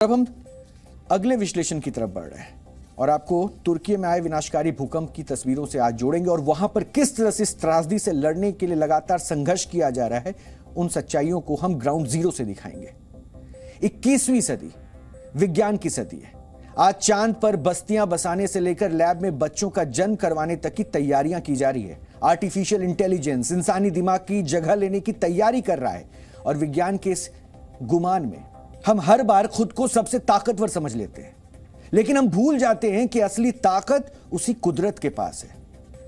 अब हम अगले विश्लेषण की तरफ बढ़ रहे हैं और आपको तुर्की में आए विनाशकारी भूकंप की तस्वीरों से आज जोड़ेंगे और वहां पर किस तरह से इस त्रासदी से लड़ने के लिए लगातार संघर्ष किया जा रहा है, उन सच्चाइयों को हम ग्राउंड जीरो से दिखाएंगे। 21वीं सदी विज्ञान की सदी है। आज चांद पर बस्तियां बसाने से लेकर लैब में बच्चों का जन्म करवाने तक की तैयारियां की जा रही है। आर्टिफिशियल इंटेलिजेंस इंसानी दिमाग की जगह लेने की तैयारी कर रहा है और विज्ञान के इस गुमान में हम हर बार खुद को सबसे ताकतवर समझ लेते हैं, लेकिन हम भूल जाते हैं कि असली ताकत उसी कुदरत के पास है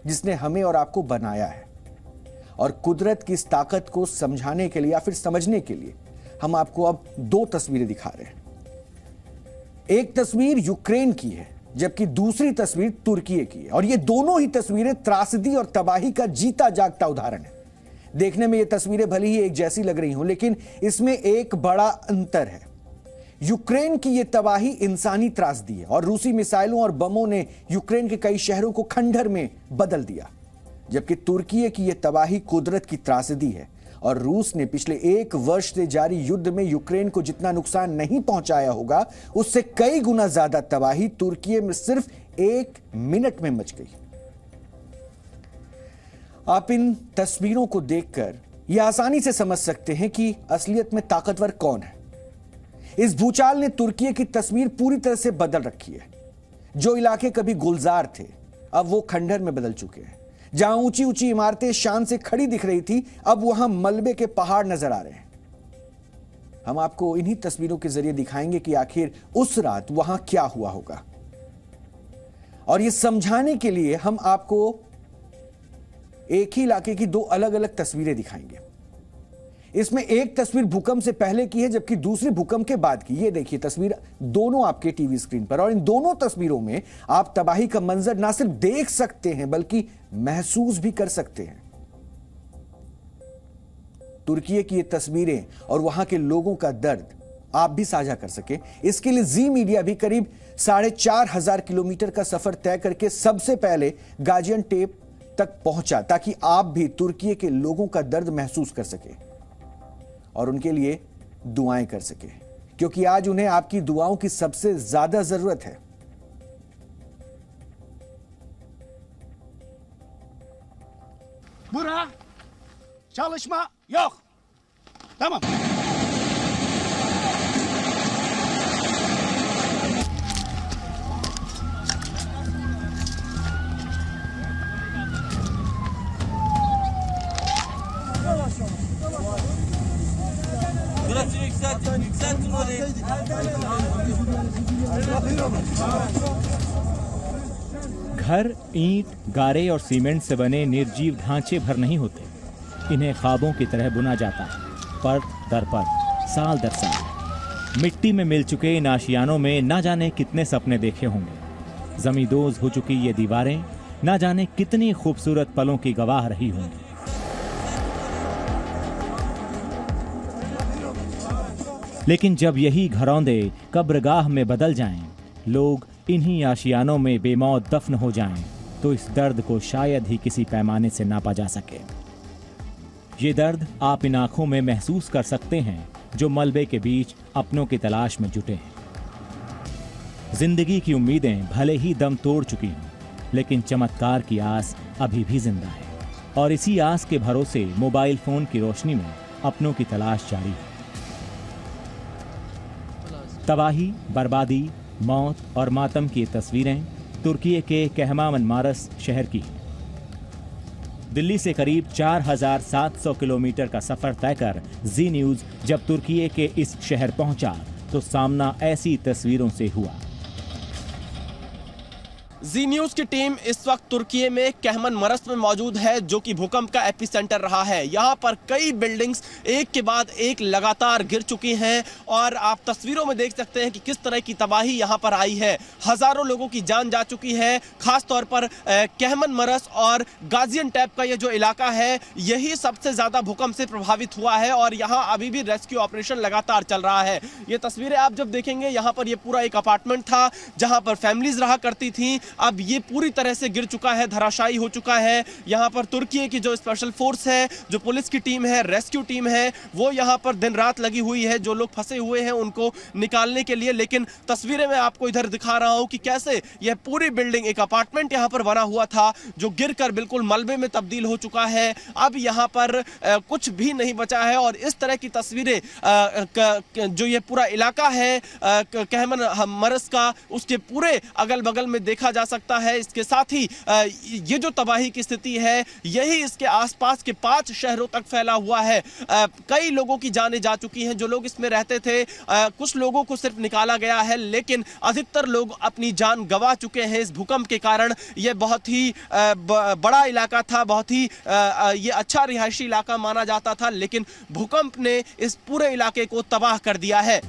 जिसने हमें और आपको बनाया है। और कुदरत की इस ताकत को समझाने के लिए या फिर समझने के लिए हम आपको अब दो तस्वीरें दिखा रहे हैं। एक तस्वीर यूक्रेन की है जबकि दूसरी तस्वीर तुर्की की है और ये दोनों ही तस्वीरें त्रासदी और तबाही का जीता जागता उदाहरण है। देखने में ये तस्वीरें भले ही एक जैसी लग रही हों, लेकिन इसमें एक बड़ा अंतर है। यूक्रेन की ये तबाही इंसानी त्रासदी है और रूसी मिसाइलों और बमों ने यूक्रेन के कई शहरों को खंडहर में बदल दिया, जबकि तुर्की की ये तबाही कुदरत की त्रासदी है और रूस ने पिछले 1 वर्ष से जारी युद्ध में यूक्रेन को जितना नुकसान नहीं पहुंचाया होगा, उससे कई गुना ज्यादा तबाही तुर्की में सिर्फ 1 मिनट में मच गई। आप इन तस्वीरों को देखकर यह आसानी से समझ सकते हैं कि असलियत में ताकतवर कौन है। इस भूचाल ने तुर्की की तस्वीर पूरी तरह से बदल रखी है। जो इलाके कभी गुलजार थे, अब वो खंडहर में बदल चुके हैं। जहां ऊंची ऊंची इमारतें शान से खड़ी दिख रही थी, अब वहां मलबे के पहाड़ नजर आ रहे हैं। हम आपको इन्हीं तस्वीरों के जरिए दिखाएंगे कि आखिर उस रात वहां क्या हुआ होगा। और यह समझाने के लिए हम आपको एक ही इलाके की 2 अलग अलग तस्वीरें दिखाएंगे। इसमें एक तस्वीर भूकंप से पहले की है जबकि दूसरी भूकंप के बाद की। ये देखिए तस्वीर दोनों आपके टीवी स्क्रीन पर, और इन दोनों तस्वीरों में आप तबाही का मंजर ना सिर्फ देख सकते हैं बल्कि महसूस भी कर सकते हैं। तुर्की की ये तस्वीरें और वहां के लोगों का दर्द आप भी साझा कर सके, इसके लिए जी मीडिया भी करीब 4,500 किलोमीटर का सफर तय करके सबसे पहले गाजियान्टेप तक पहुंचा ताकि आप भी तुर्की के लोगों का दर्द महसूस कर सके और उनके लिए दुआएं कर सके, क्योंकि आज उन्हें आपकी दुआओं की सबसे ज्यादा जरूरत है। Bura çalışma yok. Tamam. Biraz yükseltin, yükseltin orayı. घर ईंट, गारे और सीमेंट से बने निर्जीव ढांचे भर नहीं होते। इन्हें ख्वाबों की तरह बुना जाता है, परत दर परत, साल दर साल। मिट्टी में मिल चुके इन आशियानों में ना जाने कितने सपने देखे होंगे। जमींदोज हो चुकी ये दीवारें ना जाने कितनी खूबसूरत पलों की गवाह रही होंगी। लेकिन जब यही घरौंदे कब्रगाह में बदल जाएं, लोग इन्हीं आशियानों में बेमौत दफन हो जाएं, तो इस दर्द को शायद ही किसी पैमाने से नापा जा सके। ये दर्द आप इन आंखों में महसूस कर सकते हैं जो मलबे के बीच अपनों की तलाश में जुटे हैं। जिंदगी की उम्मीदें भले ही दम तोड़ चुकी हों, लेकिन चमत्कार की आस अभी भी जिंदा है और इसी आस के भरोसे मोबाइल फोन की रोशनी में अपनों की तलाश जारी है। तबाही, बर्बादी, मौत और मातम की तस्वीरें तुर्की के कहरामानमारास शहर की हैं। दिल्ली से करीब 4,700 किलोमीटर का सफर तय कर जी न्यूज जब तुर्की के इस शहर पहुंचा तो सामना ऐसी तस्वीरों से हुआ। जी न्यूज की टीम इस वक्त तुर्की में कहरामानमारास में मौजूद है, जो कि भूकंप का एपिसेंटर रहा है। यहाँ पर कई बिल्डिंग्स एक के बाद एक लगातार गिर चुकी हैं और आप तस्वीरों में देख सकते हैं कि किस तरह की तबाही यहाँ पर आई है। हजारों लोगों की जान जा चुकी है। खास तौर पर कहरामानमारास और गाजियान्टेप का ये जो इलाका है, यही सबसे ज्यादा भूकंप से प्रभावित हुआ है और यहाँ अभी भी रेस्क्यू ऑपरेशन लगातार चल रहा है। ये तस्वीरें आप जब देखेंगे, यहाँ पर ये पूरा एक अपार्टमेंट था जहाँ पर फैमिलीज रहा करती थी। अब ये पूरी तरह से गिर चुका है, धराशायी हो चुका है। यहाँ पर तुर्की की जो स्पेशल फोर्स है, जो पुलिस की टीम है, रेस्क्यू टीम है, वो यहाँ पर दिन रात लगी हुई है जो लोग फंसे हुए हैं उनको निकालने के लिए। लेकिन तस्वीरें मैं आपको इधर दिखा रहा हूं कि कैसे यह पूरी बिल्डिंग, एक अपार्टमेंट यहाँ पर बना हुआ था जो गिरकर बिल्कुल मलबे में तब्दील हो चुका है। अब यहाँ पर कुछ भी नहीं बचा है और इस तरह की तस्वीरें जो ये पूरा इलाका है कहमन मरस का, उसके पूरे अगल बगल में देखा जा सकता है। इसके साथ ही ये जो तबाही की स्थिति है यही इसके आसपास के 5 शहरों तक फैला हुआ है। कई लोगों की जानें जा चुकी हैं जो लोग इसमें रहते थे। कुछ लोगों को सिर्फ निकाला गया है लेकिन अधिकतर लोग अपनी जान गंवा चुके हैं इस भूकंप के कारण। यह बहुत ही बड़ा इलाका था, बहुत ही ये अच्छा रिहायशी इलाका माना जाता था, लेकिन भूकंप ने इस पूरे इलाके को तबाह कर दिया है।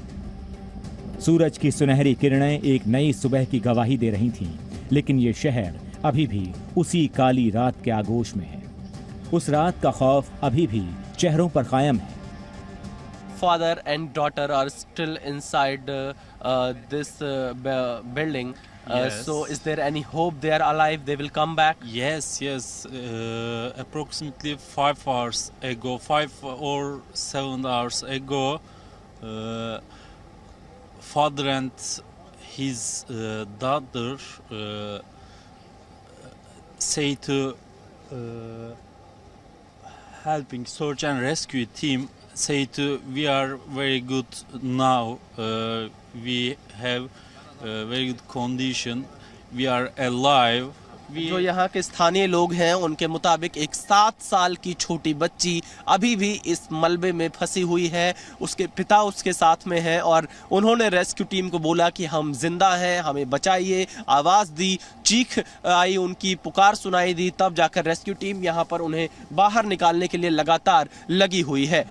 सूरज की सुनहरी किरणें एक नई सुबह की गवाही दे रही थीं, लेकिन ये शहर अभी भी उसी काली रात के आगोश में है। उस रात का खौफ अभी भी चेहरों पर कायम है। Father and daughter are still inside this building. Yes. So is there any hope they are alive, they will come back? Yes. Approximately 5 hours ago, 5 or 7 hours ago, father and his daughter say to helping search and rescue team, say to we are very good now, we have very good condition, we are alive. जो यहाँ के स्थानीय लोग हैं उनके मुताबिक एक 7 साल की छोटी बच्ची अभी भी इस मलबे में फंसी हुई है। उसके पिता उसके साथ में है और उन्होंने रेस्क्यू टीम को बोला कि हम जिंदा हैं, हमें बचाइए। आवाज़ दी, चीख आई, उनकी पुकार सुनाई दी, तब जाकर रेस्क्यू टीम यहाँ पर उन्हें बाहर निकालने के लिए लगातार लगी हुई है।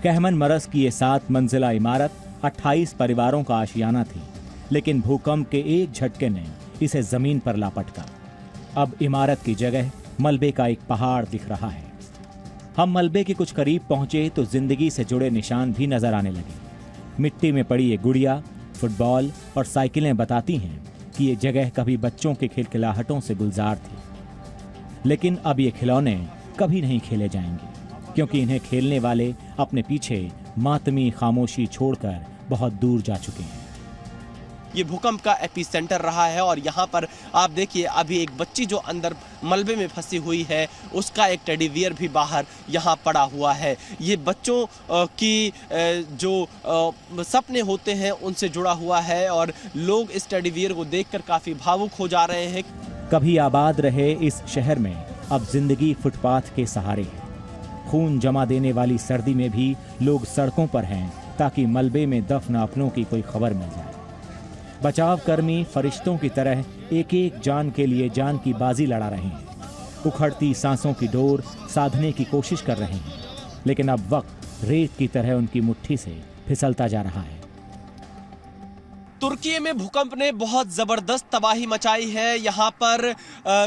कहमन मरस की ये 7 मंजिला इमारत 28 परिवारों का आशियाना थी, लेकिन भूकंप के एक झटके ने इसे जमीन पर लापटका। अब इमारत की जगह मलबे का एक पहाड़ दिख रहा है। हम मलबे के कुछ करीब पहुंचे तो जिंदगी से जुड़े निशान भी नजर आने लगे। मिट्टी में पड़ी ये गुड़िया, फुटबॉल और साइकिलें बताती हैं कि ये जगह कभी बच्चों के खिलखिलाहटों से गुलजार थी। लेकिन अब ये खिलौने कभी नहीं खेले जाएंगे, क्योंकि इन्हें खेलने वाले अपने पीछे मातमी खामोशी छोड़कर बहुत दूर जा चुके हैं। ये भूकंप का एपिसेंटर रहा है और यहाँ पर आप देखिए अभी एक बच्ची जो अंदर मलबे में फंसी हुई है उसका एक टेडी बियर भी बाहर यहाँ पड़ा हुआ है। ये बच्चों की जो सपने होते हैं उनसे जुड़ा हुआ है और लोग इस टेडी बियर को देखकर काफ़ी भावुक हो जा रहे हैं। कभी आबाद रहे इस शहर में अब जिंदगी फुटपाथ के सहारे है। खून जमा देने वाली सर्दी में भी लोग सड़कों पर हैं ताकि मलबे में दफन अपनों की कोई खबर मिल जाए। बचाव कर्मी फरिश्तों की तरह एक एक जान के लिए जान की बाजी लड़ा रहे हैं। उखड़ती सांसों की डोर साधने की कोशिश कर रहे हैं, लेकिन अब वक्त रेत की तरह उनकी मुट्ठी से फिसलता जा रहा है। तुर्की में भूकंप ने बहुत जबरदस्त तबाही मचाई है। यहाँ पर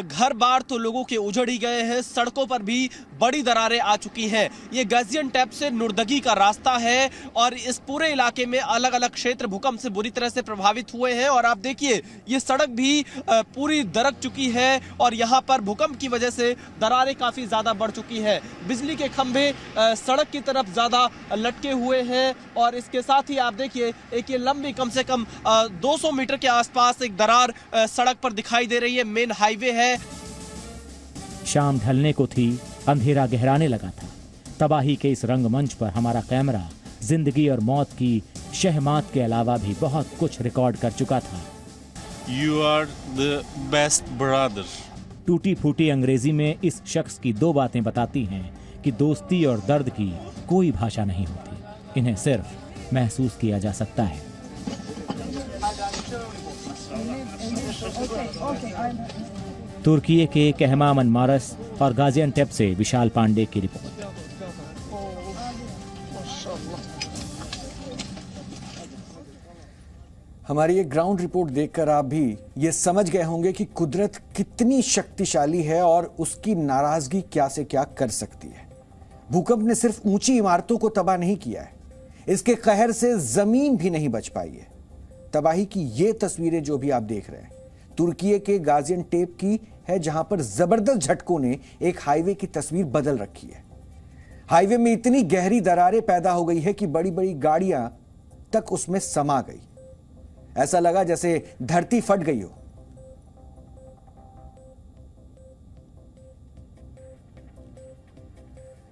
घर बार तो लोगों के उजड़ ही गए हैं, सड़कों पर भी बड़ी दरारें आ चुकी हैं। ये गाजियान्टेप से नुरदगी का रास्ता है और इस पूरे इलाके में अलग अलग क्षेत्र भूकंप से बुरी तरह से प्रभावित हुए हैं। और आप देखिए ये सड़क भी पूरी दरक चुकी है और यहाँ पर भूकंप की वजह से दरारें काफ़ी ज़्यादा बढ़ चुकी है। बिजली के खंभे सड़क की तरफ ज़्यादा लटके हुए हैं और इसके साथ ही आप देखिए एक ये लंबी कम से कम 200 मीटर के आसपास एक दरार सड़क पर दिखाई दे रही है। मेन हाईवे है। शाम ढलने को थी, अंधेरा गहराने लगा था। तबाही के इस रंगमंच पर हमारा कैमरा जिंदगी और मौत की शहमात के अलावा भी बहुत कुछ रिकॉर्ड कर चुका था। You are the best brother. टूटी फूटी अंग्रेजी में इस शख्स की 2 बातें बताती हैं कि दोस्ती और दर्द की कोई भाषा नहीं होती, इन्हें सिर्फ महसूस किया जा सकता है। तुर्की के कहमान मरस और गाजियान्टेप से विशाल पांडे की रिपोर्ट। हमारी ये ग्राउंड रिपोर्ट देखकर आप भी ये समझ गए होंगे कि कुदरत कितनी शक्तिशाली है और उसकी नाराजगी क्या से क्या कर सकती है। भूकंप ने सिर्फ ऊंची इमारतों को तबाह नहीं किया है, इसके कहर से जमीन भी नहीं बच पाई है। तबाही की ये तस्वीरें जो भी आप देख रहे हैं, तुर्की के गाजियान्टेप की है, जहां पर जबरदस्त झटकों ने एक हाईवे की तस्वीर बदल रखी है। हाईवे में इतनी गहरी दरारें पैदा हो गई है कि बड़ी बड़ी गाड़ियां तक उसमें समा गई। ऐसा लगा जैसे धरती फट गई हो।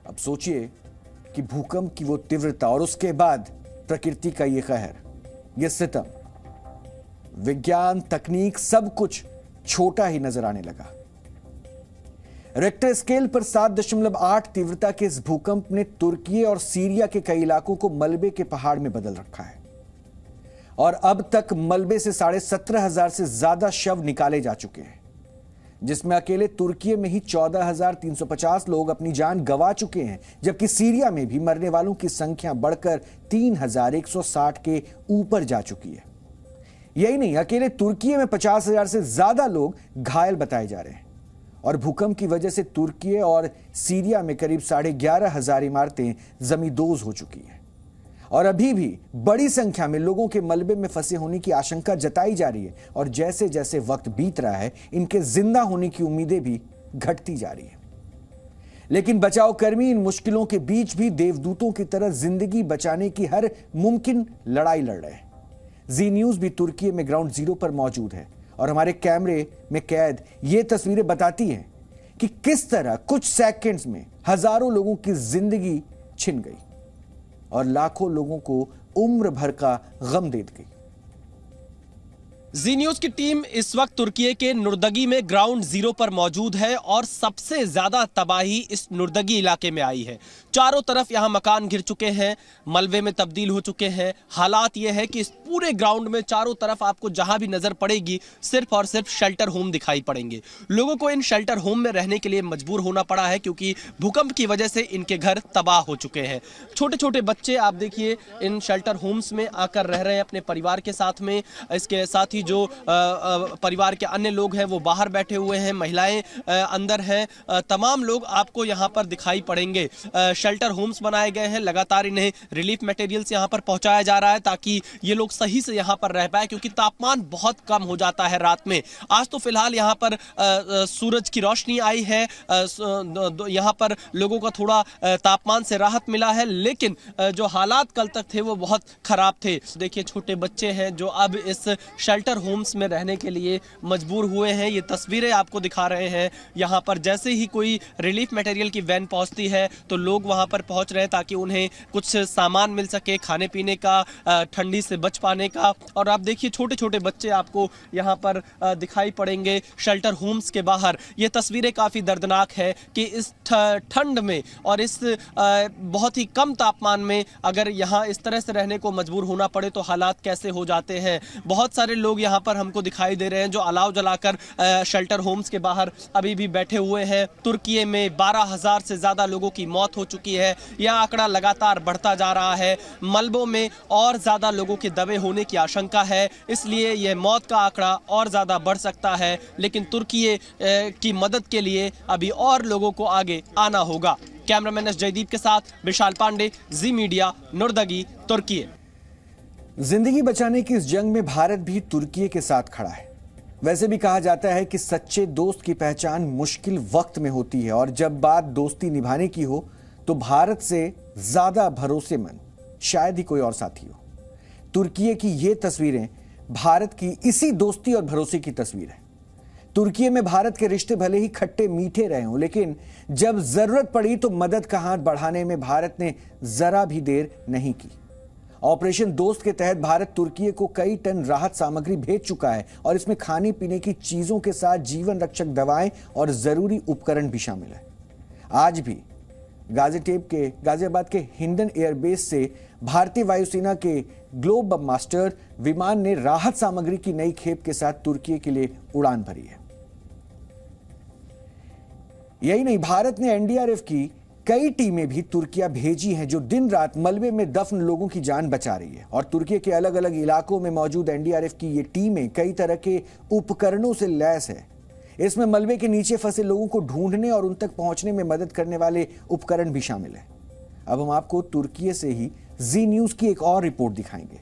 अब सोचिए कि भूकंप की वो तीव्रता और उसके बाद प्रकृति का ये कहर, ये सितम, विज्ञान, तकनीक, सब कुछ छोटा ही नजर आने लगा। रिक्टर स्केल पर 7.8 तीव्रता के इस भूकंप ने तुर्की और सीरिया के कई इलाकों को मलबे के पहाड़ में बदल रखा है और अब तक मलबे से 17,500 से ज्यादा शव निकाले जा चुके हैं, जिसमें अकेले तुर्की में ही 14,350 लोग अपनी जान गंवा चुके हैं, जबकि सीरिया में भी मरने वालों की संख्या बढ़कर 3,160 के ऊपर जा चुकी है। यही नहीं, अकेले तुर्की में 50,000 से ज्यादा लोग घायल बताए जा रहे हैं और भूकंप की वजह से तुर्की और सीरिया में करीब 11,500 इमारतें जमींदोज हो चुकी हैं और अभी भी बड़ी संख्या में लोगों के मलबे में फंसे होने की आशंका जताई जा रही है और जैसे जैसे वक्त बीत रहा है, इनके जिंदा होने की उम्मीदें भी घटती जा रही है। लेकिन बचाव कर्मी इन मुश्किलों के बीच भी देवदूतों की तरह जिंदगी बचाने की हर मुमकिन लड़ाई लड़ रहे हैं। जी न्यूज भी तुर्की में ग्राउंड जीरो पर मौजूद है और हमारे कैमरे में कैद ये तस्वीरें बताती हैं कि किस तरह कुछ सेकंड्स में हजारों लोगों की जिंदगी छिन गई और लाखों लोगों को उम्र भर का गम दे गई। जी न्यूज की टीम इस वक्त तुर्की के नुर्दगी में ग्राउंड जीरो पर मौजूद है और सबसे ज्यादा तबाही इस नुर्दगी इलाके में आई है। चारों तरफ यहां मकान गिर चुके हैं, मलबे में तब्दील हो चुके हैं। हालात यह है कि इस पूरे ग्राउंड में चारों तरफ आपको जहां भी नजर पड़ेगी सिर्फ और सिर्फ शेल्टर होम दिखाई पड़ेंगे। लोगों को इन शेल्टर होम में रहने के लिए मजबूर होना पड़ा है क्योंकि भूकंप की वजह से इनके घर तबाह हो चुके हैं। छोटे छोटे बच्चे आप देखिए इन शेल्टर होम्स में आकर रह रहे हैं अपने परिवार के साथ में। इसके साथ ही जो परिवार के अन्य लोग हैं वो बाहर बैठे हुए हैं, महिलाएं अंदर हैं। तमाम लोग आपको यहाँ पर दिखाई पड़ेंगे। शेल्टर होम्स बनाए गए हैं, लगातार इन्हें रिलीफ मटेरियल्स यहाँ पर पहुंचाया जा रहा है ताकि ये लोग सही से यहाँ पर रह पाए, क्योंकि तापमान बहुत कम हो जाता है रात में। आज तो फिलहाल यहाँ पर सूरज की रोशनी आई है, यहाँ पर लोगों का थोड़ा तापमान से राहत मिला है, लेकिन जो हालात कल तक थे वो बहुत खराब थे। देखिए छोटे बच्चे हैं जो अब इस शेल्टर होम्स में रहने के लिए मजबूर हुए हैं। ये तस्वीरें आपको दिखा रहे हैं। यहाँ पर जैसे ही कोई रिलीफ मटेरियल की वैन पहुंचती है तो लोग वहां पर पहुंच रहे हैं ताकि उन्हें कुछ सामान मिल सके, खाने पीने का, ठंडी से बच पाने का। और आप देखिए छोटे छोटे बच्चे आपको यहाँ पर दिखाई पड़ेंगे शेल्टर होम्स के बाहर। ये तस्वीरें काफ़ी दर्दनाक है कि इस ठंड में और इस बहुत ही कम तापमान में अगर यहाँ इस तरह से रहने को मजबूर होना पड़े तो हालात कैसे हो जाते हैं। बहुत सारे लोग यहाँ पर हमको दिखाई दे रहे हैं जो अलाव जलाकर शेल्टर होम्स के बाहर अभी भी बैठे हुए हैं। तुर्की में 12,000 से ज़्यादा लोगों की मौत हो चुकी है। यह आंकड़ा लगातार बढ़ता जा रहा है। मलबों में और ज़्यादा लोगों के दबे होने की आशंका है, इसलिए यह मौत का आंकड़ा और ज़्यादा बढ़ सकता है। लेकिन तुर्की की मदद के लिए अभी और लोगों को आगे आना होगा। कैमरामैन एस जयदीप के साथ विशाल पांडे, जी मीडिया, नुर्दगी, तुर्की। जिंदगी बचाने की इस जंग में भारत भी तुर्की के साथ खड़ा है। वैसे भी कहा जाता है कि सच्चे दोस्त की पहचान मुश्किल वक्त में होती है और जब बात दोस्ती निभाने की हो तो भारत से ज्यादा भरोसेमंद शायद ही कोई और साथी हो। तुर्की की ये तस्वीरें भारत की इसी दोस्ती और भरोसे की तस्वीर है। तुर्की में भारत के रिश्ते भले ही खट्टे मीठे रहे हों, लेकिन जब जरूरत पड़ी तो मदद का हाथ बढ़ाने में भारत ने जरा भी देर नहीं की। ऑपरेशन दोस्त के तहत भारत तुर्की को कई टन राहत सामग्री भेज चुका है और इसमें खाने पीने की चीजों के साथ जीवन रक्षक दवाएं और जरूरी उपकरण भी शामिल है। आज भी गाजियाबाद के हिंडन एयरबेस से भारतीय वायुसेना के ग्लोब मास्टर विमान ने राहत सामग्री की नई खेप के साथ तुर्की के लिए उड़ान भरी है। यही नहीं, भारत ने एनडीआरएफ की कई टीमें भी तुर्किया भेजी हैं जो दिन रात मलबे में दफन लोगों की जान बचा रही है। और तुर्की के अलग अलग इलाकों में मौजूद एनडीआरएफ की ये टीमें कई तरह के उपकरणों से लैस है। इसमें मलबे के नीचे फंसे लोगों को ढूंढने और उन तक पहुंचने में मदद करने वाले उपकरण भी शामिल है। अब हम आपको तुर्की से ही जी न्यूज की एक और रिपोर्ट दिखाएंगे।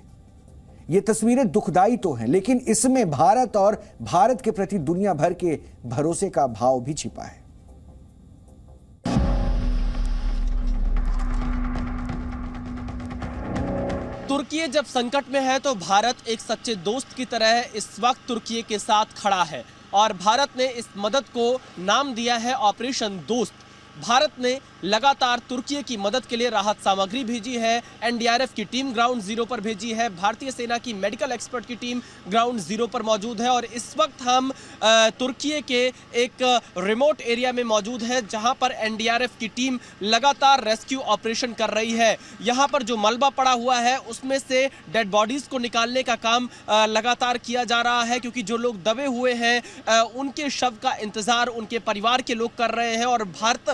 ये तस्वीरें दुखदाई तो हैं, लेकिन इसमें भारत और भारत के प्रति दुनिया भर के भरोसे का भाव भी छिपा है। तुर्की जब संकट में है तो भारत एक सच्चे दोस्त की तरह इस वक्त तुर्की के साथ खड़ा है और भारत ने इस मदद को नाम दिया है ऑपरेशन दोस्त। भारत ने लगातार तुर्की की मदद के लिए राहत सामग्री भेजी है। एनडीआरएफ की टीम ग्राउंड जीरो पर भेजी है। भारतीय सेना की मेडिकल एक्सपर्ट की टीम ग्राउंड जीरो पर मौजूद है और इस वक्त हम तुर्की के एक रिमोट एरिया में मौजूद है जहां पर एनडीआरएफ की टीम लगातार रेस्क्यू ऑपरेशन कर रही है। यहां पर जो मलबा पड़ा हुआ है उसमें से डेड बॉडीज को निकालने का काम लगातार किया जा रहा है, क्योंकि जो लोग दबे हुए हैं उनके शव का इंतजार उनके परिवार के लोग कर रहे हैं और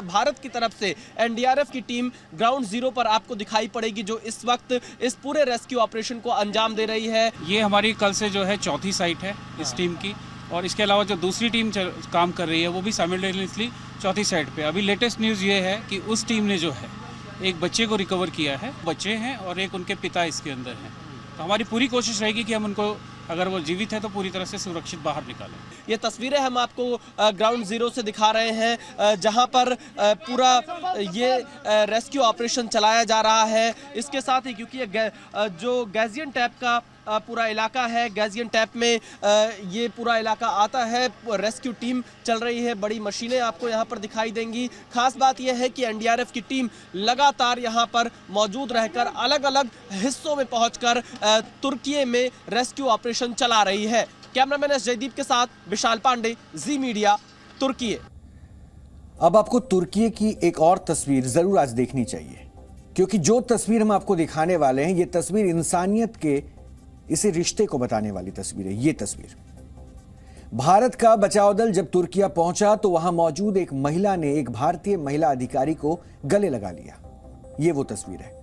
भारत की तरफ से एनडीआरएफ की टीम ग्राउंड जीरो पर आपको दिखाई पड़ेगी जो इस वक्त इस पूरे रेस्क्यू ऑपरेशन को अंजाम दे रही है। ये हमारी कल से जो है चौथी साइट है इस टीम की, और इसके अलावा जो दूसरी टीम काम कर रही है वो भी साइमल्टेनियसली चौथी साइट पे। अभी लेटेस्ट न्यूज़ ये है कि उस टीम ने जो है एक बच्चे को रिकवर किया है, बच्चे हैं और एक उनके पिता इसके अंदर हैं। तो हमारी पूरी कोशिश रहेगी कि हम उनको, अगर वो जीवित है तो पूरी तरह से सुरक्षित बाहर निकालें। ये तस्वीरें हम आपको ग्राउंड जीरो से दिखा रहे हैं जहां पर पूरा ये रेस्क्यू ऑपरेशन चलाया जा रहा है। इसके साथ ही क्योंकि ये जो गाजियान्टेप का पूरा इलाका है, गाजियान्टेप में ये पूरा इलाका आता है, रेस्क्यू टीम चल रही है, बड़ी मशीनें आपको यहाँ पर दिखाई देंगी। खास बात यह है कि एनडीआरएफ की टीम लगातार यहाँ पर मौजूद रहकर अलग अलग हिस्सों में पहुंचकर तुर्की में रेस्क्यू ऑपरेशन चला रही है। कैमरामैन एस जयदीप के साथ विशाल पांडे, जी मीडिया, तुर्की। अब आपको तुर्की की एक और तस्वीर जरूर आज देखनी चाहिए, क्योंकि जो तस्वीर हम आपको दिखाने वाले हैं ये तस्वीर इंसानियत के इसी रिश्ते को बताने वाली तस्वीर है। ये तस्वीर भारत का बचाव दल जब तुर्की पहुंचा तो वहां मौजूद एक महिला ने एक भारतीय महिला अधिकारी को गले लगा लिया। ये वो तस्वीर है।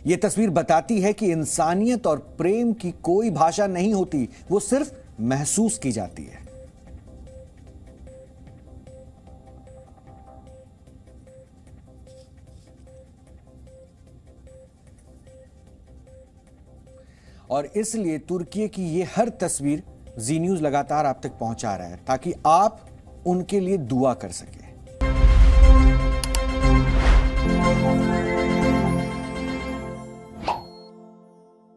ये तस्वीर बताती है कि इंसानियत और प्रेम की कोई भाषा नहीं होती, वो सिर्फ महसूस की जाती है। और इसलिए तुर्की की ये हर तस्वीर जी न्यूज़ लगातार आप तक पहुंचा रहा है ताकि आप उनके लिए दुआ कर सकें।